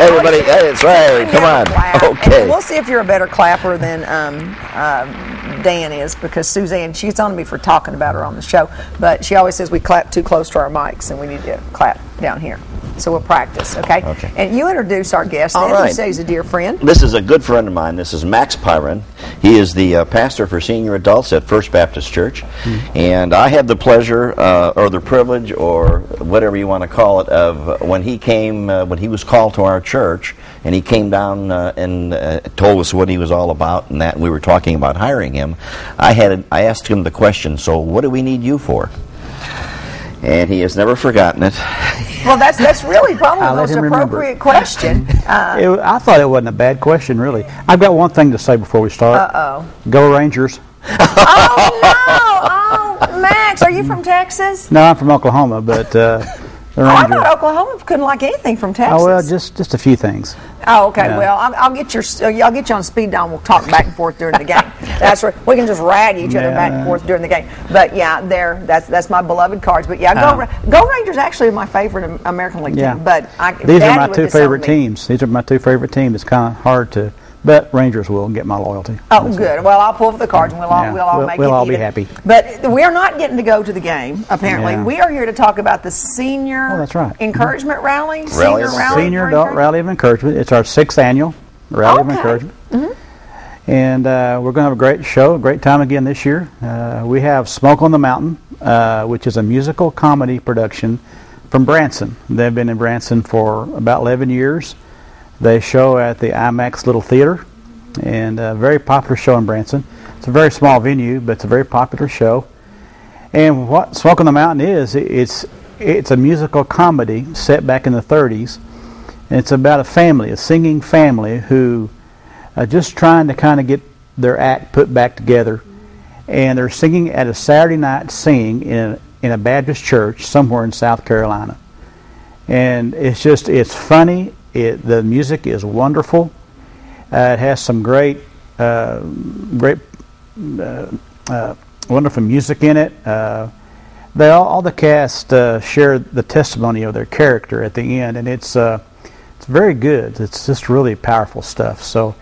Everybody, that's right. Come on. Okay. And we'll see if you're a better clapper than Dan is, because Suzanne, she's on me for talking about her on the show, but she always says we clap too close to our mics and we need to clap down here. So we'll practice, okay? Okay. And you introduce our guest. All Dan, right. you say he's a dear friend. This is a good friend of mine. This is Max Pyron. He is the pastor for senior adults at First Baptist Church. And I had the pleasure, or the privilege, or whatever you want to call it, of when he came, when he was called to our church, and he came down and told us what he was all about, and that we were talking about hiring him. I asked him the question, so what do we need you for? And he has never forgotten it. Well, that's really probably the most appropriate question. I thought it wasn't a bad question, really. I've got one thing to say before we start. Uh-oh. Go Rangers. Oh, no! Oh, Max, are you from Texas? No, I'm from Oklahoma, but the I Rangers. thought Oklahoma couldn't like anything from Texas. Oh, well, just a few things. Oh, okay. Yeah. Well, I'll get you on speed dial. And we'll talk back and forth during the game. That's right. We can just rag each other back and forth during the game. But yeah, that's my beloved Cards. But yeah, Go Rangers actually are my favorite American League team. But these are my two favorite teams. These are my two favorite teams. It's kind of hard to. But Rangers will get my loyalty. Oh, good. Well, I'll pull for the Cards, and we'll all make it. We'll all be happy. But we are not getting to go to the game, apparently. Yeah. We are here to talk about the senior encouragement rally. Senior Adult Rally of Encouragement. It's our 6th annual Rally of Encouragement. And we're going to have a great show, a great time again this year. We have Smoke on the Mountain, which is a musical comedy production from Branson. They've been in Branson for about 11 years. They show at the IMAX Little Theater, and a very popular show in Branson. It's a very small venue, but it's a very popular show. And what Smoke on the Mountain is, it's a musical comedy set back in the 30s. And it's about a family, a singing family, who are just trying to kind of get their act put back together. And they're singing at a Saturday night singing in a Baptist church somewhere in South Carolina. And it's funny. The music is wonderful. It has some great, wonderful music in it. All the cast share the testimony of their character at the end, and it's very good. It's just really powerful stuff. So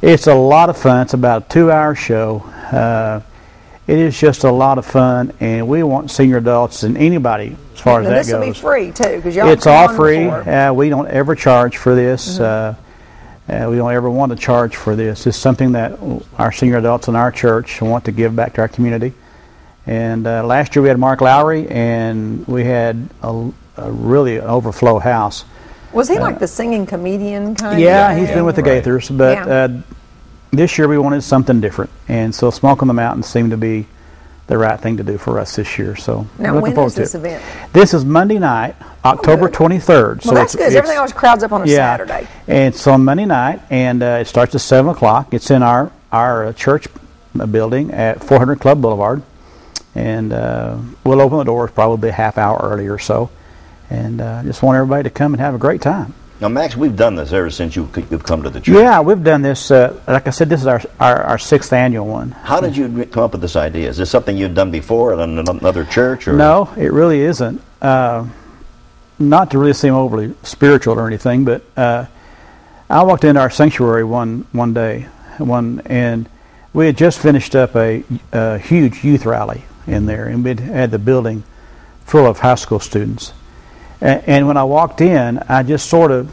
it's a lot of fun. It's about a 2-hour show. It is just a lot of fun, and we want senior adults and anybody as far as that goes. This will be free too, because y'all. It's all free. We don't ever charge for this. We don't ever want to charge for this. It's something that our senior adults in our church want to give back to our community. And last year we had Mark Lowry, and we had a really overflow house. Was he like the singing comedian kind? Yeah, he's been with the Gaithers, but this year we wanted something different, and so Smoke on the Mountain seemed to be the right thing to do for us this year. So now, looking forward to this event? This is Monday night, October 23rd. Well, that's good. Everything always crowds up on a Saturday. And it's on Monday night, and it starts at 7 o'clock. It's in our church building at 400 Club Boulevard, and we'll open the doors probably a half hour early or so, and just want everybody to come and have a great time. Now, Max, we've done this ever since you've come to the church. Yeah, we've done this. Like I said, this is our 6th annual one. How did you come up with this idea? Is this something you'd done before at another church? Or? No, it really isn't. Not to really seem overly spiritual or anything, but I walked into our sanctuary one day, and we had just finished up a huge youth rally in there, and we had the building full of high school students. And when I walked in, I just sort of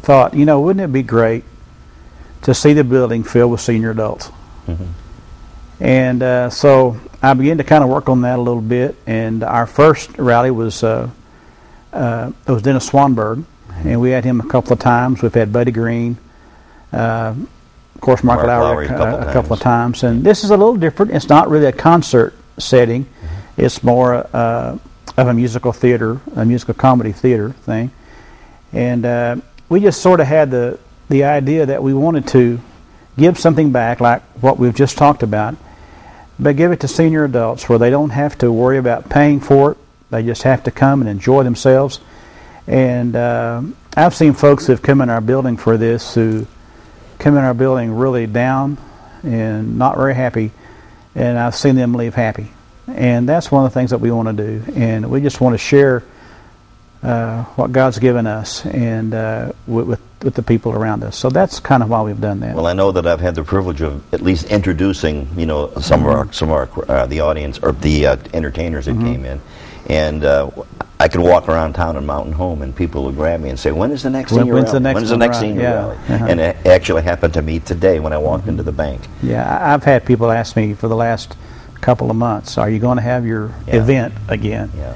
thought, wouldn't it be great to see the building filled with senior adults? And so I began to kind of work on that a little bit. And our first rally was Dennis Swanberg, and we had him a couple of times. We've had Buddy Green, of course, Mark Lowry a couple of times. And this is a little different. It's not really a concert setting. It's more of a musical theater, a musical comedy theater thing. And we just sort of had the idea that we wanted to give something back, like what we've just talked about, but give it to senior adults where they don't have to worry about paying for it. They just have to come and enjoy themselves. And I've seen folks who have come in our building for this who come in our building really down and not very happy, and I've seen them leave happy. And that's one of the things that we want to do. And we just want to share what God's given us, and with the people around us. So that's kind of why we've done that. Well, I know that I've had the privilege of at least introducing, some of our the audience or the entertainers that came in, and I could walk around town in Mountain Home, and people would grab me and say, "When is the next senior rally? When's the next senior rally?" And it actually happened to me today when I walked into the bank. Yeah, I've had people ask me for the last couple of months, "Are you going to have your event again?" Yeah.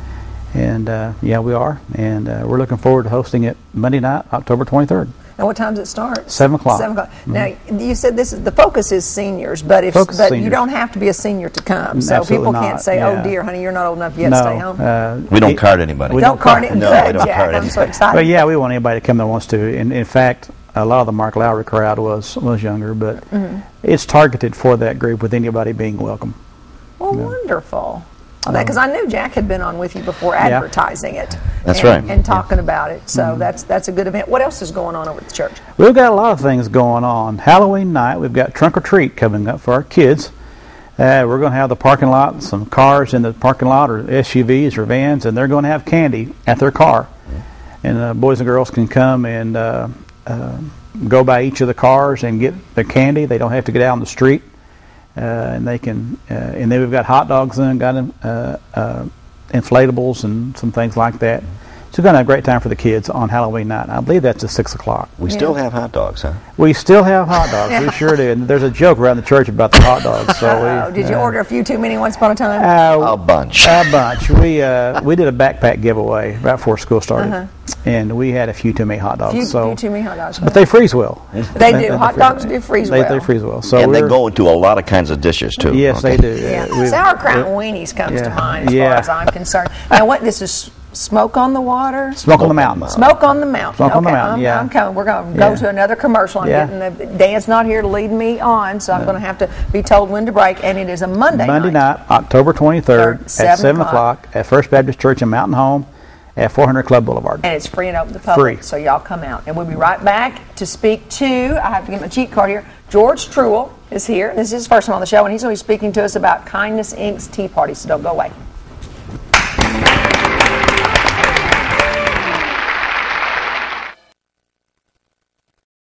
And we are, and we're looking forward to hosting it Monday night, October 23rd. And what time does it start? 7 o'clock. 7 o'clock. Now, you said the focus is seniors, but you don't have to be a senior to come. So Absolutely people can't not. say, Yeah. "Oh dear, honey, you're not old enough yet. No, Stay home." We don't card anybody. we Don't card it. No, we don't Jack. card I'm so anybody. excited. But yeah, we want anybody to come that wants to. In fact, a lot of the Mark Lowry crowd was younger, but it's targeted for that group with anybody being welcome. Well, wonderful. Because I knew Jack had been on with you before advertising it. That's and, right. And talking about it. So that's a good event. What else is going on over at the church? We've got a lot of things going on. Halloween night, we've got Trunk or Treat coming up for our kids. We're going to have the parking lot, some cars in the parking lot, or SUVs or vans, and they're going to have candy at their car. And boys and girls can come and go by each of the cars and get the candy. They don't have to get out on the street. And they can, and then we've got hot dogs and got inflatables and some things like that. So we're going to have a great time for the kids on Halloween night. I believe that's at 6 o'clock. We still have hot dogs, huh? We still have hot dogs. We sure do. And there's a joke around the church about the hot dogs. So Did you order a few too many once upon a time? A bunch. A bunch. We did a backpack giveaway right before school started, and we had a few too many hot dogs. Few too many hot dogs. But they freeze well. They do. Hot dogs do freeze well. They freeze well. So And they go into a lot of kinds of dishes, too. Yes, Okay. they do. Yeah. Sauerkraut and weenies comes to mind as far as I'm concerned. Now, what this is? Smoke on the water? Smoke on the mountain. Smoke on the mountain. Smoke on the mountain, I'm coming. We're going to go to another commercial. Dan's not here to lead me on, so I'm going to have to be told when to break, and it is a Monday night, October 23rd at 7 o'clock at First Baptist Church in Mountain Home at 400 Club Boulevard. And it's free and open to the public, Free. so y'all come out. And we'll be right back to speak to, I have to get my cheat card here, George Truell is here. This is his first time on the show, and he's going to be speaking to us about Kindness Inc.'s Tea Party, so don't go away.